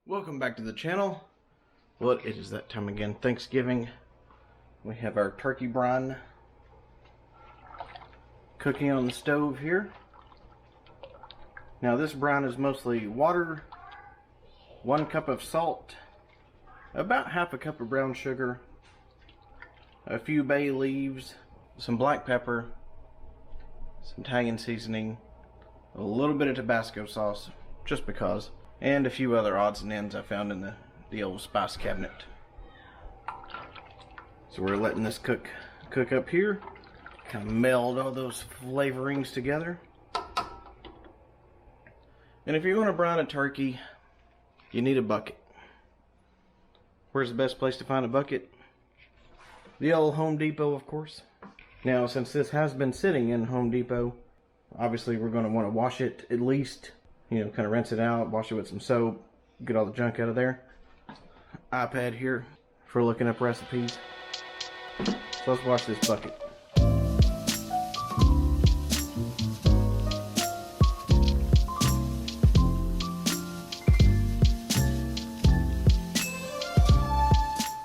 Welcome back to the channel. Well, it is that time again, Thanksgiving. We have our turkey brine cooking on the stove here. Now this brine is mostly water, 1 cup of salt, about half a cup of brown sugar, a few bay leaves, some black pepper, some Italian seasoning, a little bit of Tabasco sauce, just because, and a few other odds and ends I found in the old spice cabinet. So we're letting this cook up here, kind of meld all those flavorings together. And if you're going to brine a turkey, you need a bucket. Where's the best place to find a bucket? The old Home Depot, of course. Now, since this has been sitting in Home Depot, obviously we're going to want to wash it at least, you know, kind of rinse it out, wash it with some soap, get all the junk out of there. iPad here for looking up recipes. So let's wash this bucket.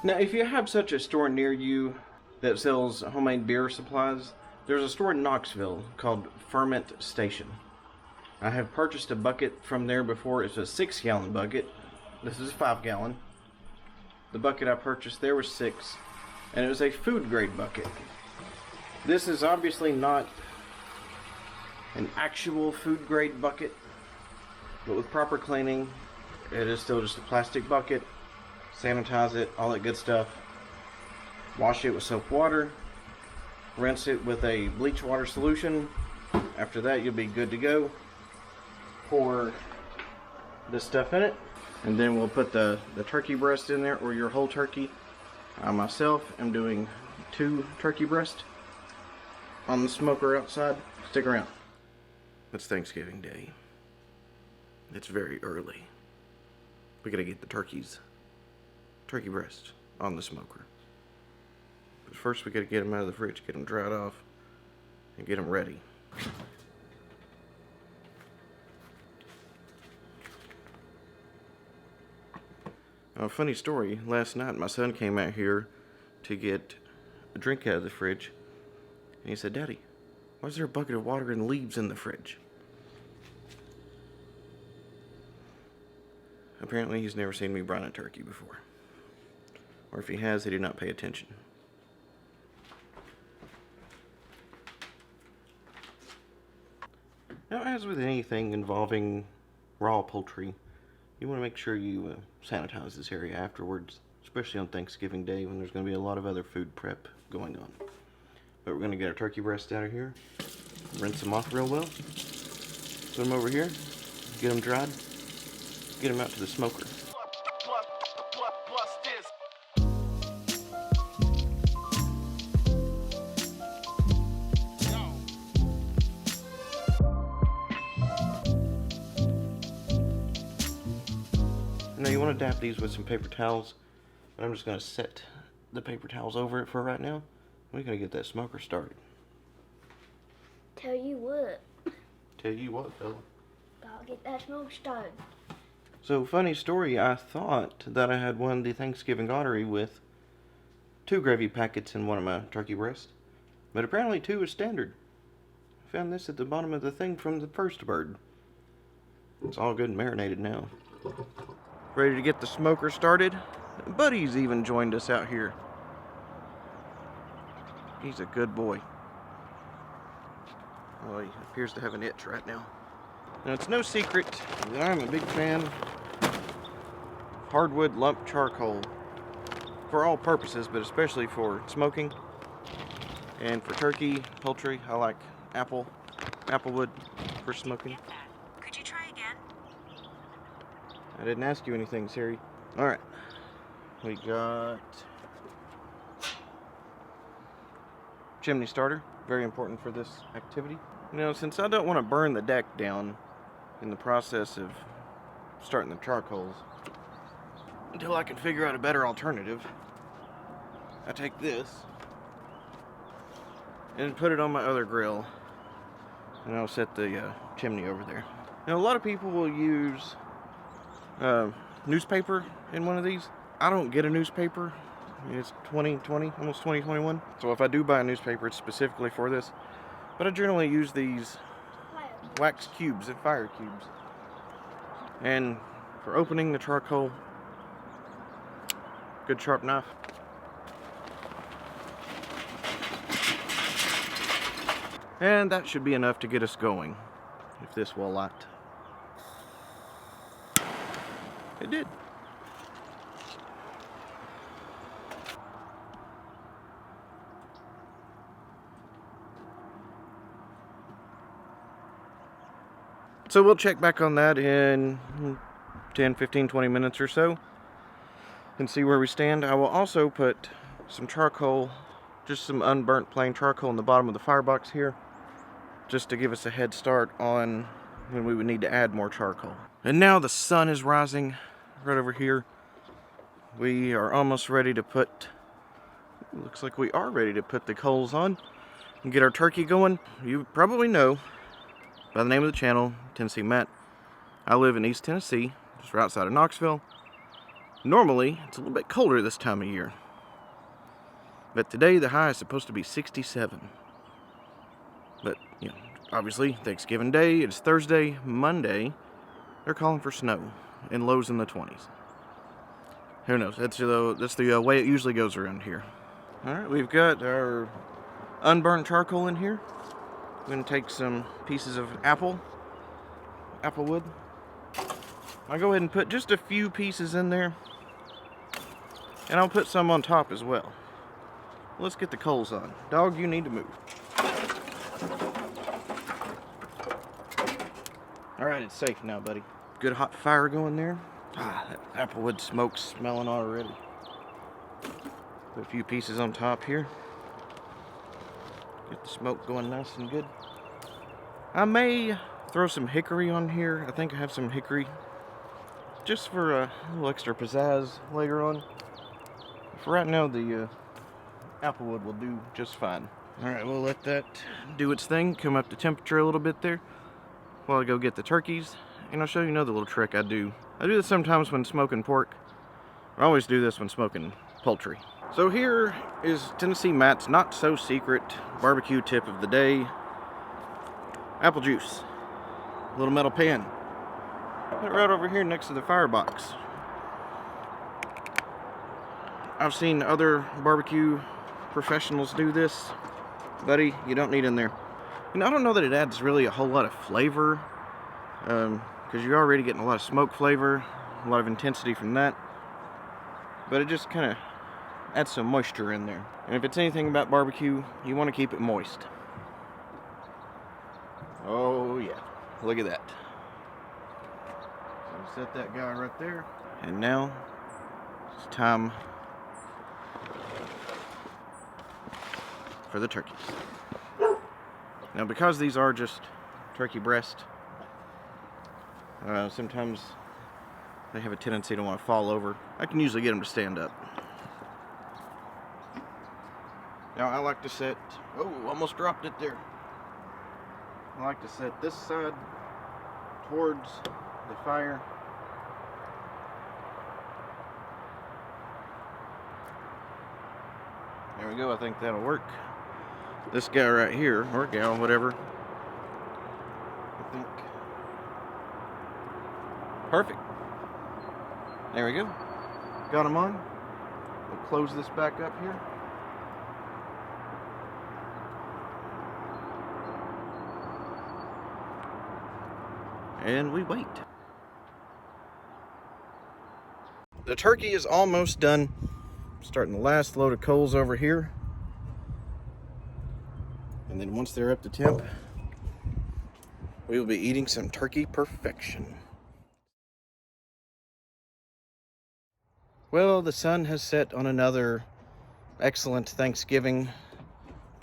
Now, if you have such a store near you that sells homemade beer supplies, there's a store in Knoxville called Ferment Station. I have purchased a bucket from there before. It's a 6-gallon bucket. This is a 5-gallon. The bucket I purchased there was 6, and it was a food grade bucket. This is obviously not an actual food grade bucket, but with proper cleaning, it is still just a plastic bucket. Sanitize it, all that good stuff. Wash it with soap water. Rinse it with a bleach water solution. After that, you'll be good to go. Pour this stuff in it, and then we'll put the turkey breast in there, or your whole turkey. I myself am doing 2 turkey breasts on the smoker outside. Stick around. It's Thanksgiving Day. It's very early. We gotta get the turkey breast on the smoker. But first we gotta get them out of the fridge, get them dried off, and get them ready. A funny story, last night my son came out here to get a drink out of the fridge, and he said, "Daddy, why is there a bucket of water and leaves in the fridge?" Apparently he's never seen me brine a turkey before. Or if he has, he did not pay attention. Now, as with anything involving raw poultry, you want to make sure you sanitize this area afterwards, especially on Thanksgiving Day when there's going to be a lot of other food prep going on. But we're going to get our turkey breasts out of here, rinse them off real well, put them over here, get them dried, get them out to the smoker. Now you want to dap these with some paper towels, but I'm just going to set the paper towels over it for right now. We're going to get that smoker started. Tell you what. Tell you what, fella. Gotta get that smoke started. So, funny story, I thought that I had won the Thanksgiving lottery with 2 gravy packets in one of my turkey breasts, but apparently 2 is standard. I found this at the bottom of the thing from the first bird. It's all good and marinated now. Ready to get the smoker started? Buddy's even joined us out here. He's a good boy. Well, he appears to have an itch right now. Now, it's no secret that I'm a big fan of hardwood lump charcoal for all purposes, but especially for smoking and for turkey, poultry. I like applewood for smoking. Could you try again? I didn't ask you anything, Siri. Alright. We got chimney starter. Very important for this activity. Now, since I don't want to burn the deck down in the process of starting the charcoals, until I can figure out a better alternative, I take this and put it on my other grill, and I'll set the chimney over there. Now, a lot of people will use newspaper in one of these. I don't get a newspaper. I mean, it's 2020, almost 2021. So if I do buy a newspaper, it's specifically for this. But I generally use these wax cubes and fire cubes. And for opening the charcoal, good sharp knife. And that should be enough to get us going, if this will light. It did. So we'll check back on that in 10, 15, 20 minutes or so and see where we stand. I will also put some charcoal, just some unburnt plain charcoal in the bottom of the firebox here, just to give us a head start on when we would need to add more charcoal. And now the sun is rising right over here. We are almost ready to put, looks like we are ready to put the coals on and get our turkey going. You probably know by the name of the channel, Tennessee Matt. I live in East Tennessee, just right outside of Knoxville. Normally, it's a little bit colder this time of year. But today, the high is supposed to be 67. But, you know, obviously, Thanksgiving Day, it's Thursday, Monday, they're calling for snow and lows in the 20s. Who knows? That's the way it usually goes around here. Alright, we've got our unburnt charcoal in here. I'm going to take some pieces of apple wood. I'll go ahead and put just a few pieces in there. And I'll put some on top as well. Let's get the coals on. Dog, you need to move. Alright, it's safe now, buddy. Good hot fire going there. Ah, that apple wood smoke's smelling already. Put a few pieces on top here. Get the smoke going nice and good. I may throw some hickory on here. I think I have some hickory just for a little extra pizzazz later on. For right now, the applewood will do just fine. Alright, we'll let that do its thing, come up to temperature a little bit there while I go get the turkeys. And I'll show you another little trick I do. I do this sometimes when smoking pork. I always do this when smoking poultry. So here is Tennessee Matt's not so secret barbecue tip of the day. Apple juice. A little metal pan. Put it right over here next to the firebox. I've seen other barbecue professionals do this. Buddy, you don't need in there. And I don't know that it adds really a whole lot of flavor. Because you're already getting a lot of smoke flavor. A lot of intensity from that. But it just kind of add some moisture in there. And if it's anything about barbecue, you want to keep it moist. Oh yeah, look at that. So set that guy right there. And now it's time for the turkeys. Now because these are just turkey breast, sometimes they have a tendency to want to fall over. I can usually get them to stand up. Now I like to set, oh, almost dropped it there. I like to set this side towards the fire. There we go, I think that'll work. This guy right here, or gal, whatever, I think, perfect. There we go. Got them on. We'll close this back up here. And we wait. The turkey is almost done. Starting the last load of coals over here. And then once they're up to temp, we will be eating some turkey perfection. Well, the sun has set on another excellent Thanksgiving.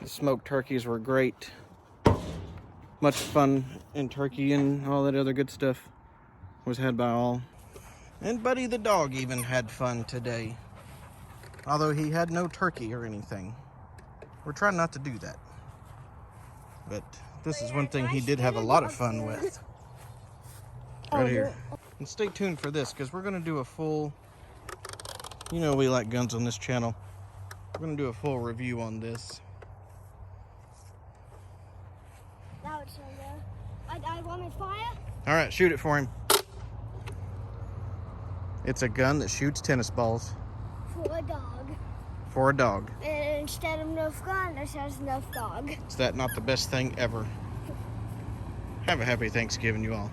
The smoked turkeys were great. Much fun in turkey and all that other good stuff was had by all. And Buddy the dog even had fun today. Although he had no turkey or anything. We're trying not to do that. But this is one thing he did have a lot of fun with. Right here. And stay tuned for this, because we're going to do a full, you know we like guns on this channel. We're going to do a full review on this. That was so good. I want to fire. All right, shoot it for him. It's a gun that shoots tennis balls. For a dog. For a dog. And instead of Nerf gun, it says Nerf dog. Is that not the best thing ever? Have a happy Thanksgiving, you all.